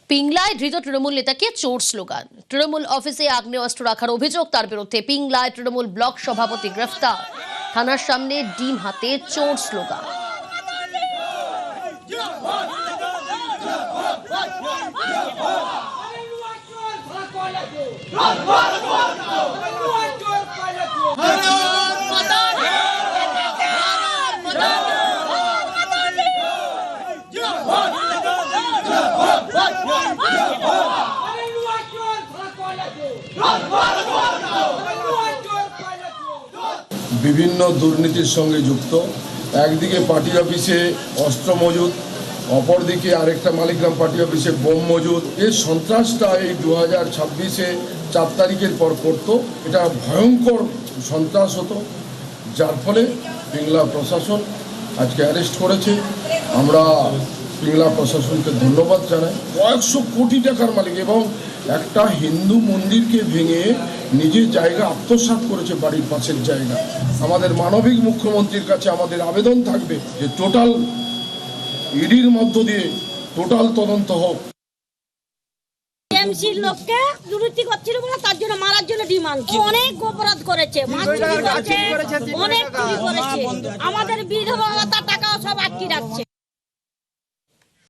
পিংলায় ধৃত তৃণমূল নেতাকে চোর স্লোগান। তৃণমূল অফিসে আগ্নেয়াস্ত্র রাখার অভিযোগ তার বিরুদ্ধে। পিংলায় তৃণমূল ব্লক সভাপতি গ্রেফতার। থানার সামনে ডিম হাতে চোর স্লোগান। বিভিন্ন দুর্নীতির সঙ্গে যুক্ত। একদিকে পার্টি অফিসে অস্ত্র মজুদ, অপরদিকে আরেকটা মালিগ্রাম পার্টি অফিসে বোম মজুদ। এই সন্ত্রাসটা এই 2026-এ 4 তারিখের পর করতো। এটা ভয়ঙ্কর সন্ত্রাস হতো, যার ফলে পিংলা প্রশাসন আজকে অ্যারেস্ট করেছে। আমরা পিংলা প্রশাসনকে ধন্যবাদ জানাই। কয়েকশো কোটি টাকার মালিক এবং একটা হিন্দু মন্দিরকে ভেঙে নিজের জায়গা আত্মসাৎ করেছে, বাড়ির পাশের জায়গা। আমাদের মানবিক মুখ্যমন্ত্রীর কাছে আমাদের আবেদন থাকবে যে টোটাল ইডির মধ্য দিয়ে টোটাল তদন্ত হোক। এমসির লোককে দুর্নীতি করছিল বলে তার জন্য মারার জন্য ডিমান্ড। অনেক অপরাধ করেছে, মাছ চুরি করেছে, অনেক চুরি করেছে। আমাদের বিধবা ভাতা টাকাও সব আটকে রাখছে।